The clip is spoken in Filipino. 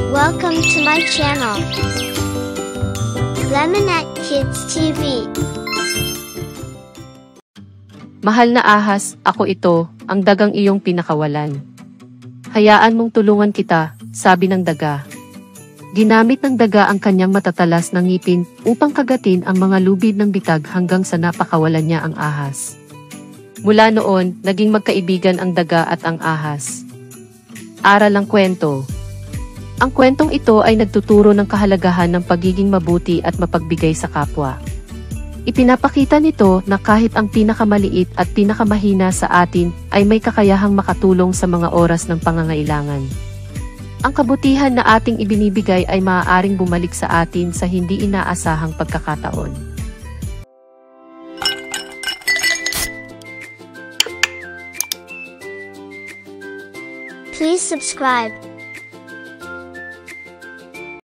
Welcome to my channel, Lemonette Kids TV. Mahal na ahas, ako ito, ang dagang iyong pinakawalan. Hayaan mong tulungan kita, sabi ng daga. Ginamit ng daga ang kanyang matatalas na ngipin upang kagatin ang mga lubid ng bitag hanggang sa napakawalan niya ang ahas. Mula noon, naging magkaibigan ang daga at ang ahas. Aral ang kwento. Ang kwentong ito ay nagtuturo ng kahalagahan ng pagiging mabuti at mapagbigay sa kapwa. Ipinapakita nito na kahit ang pinakamaliit at pinakamahina sa atin ay may kakayahang makatulong sa mga oras ng pangangailangan. Ang kabutihan na ating ibinibigay ay maaaring bumalik sa atin sa hindi inaasahang pagkakataon. Please subscribe.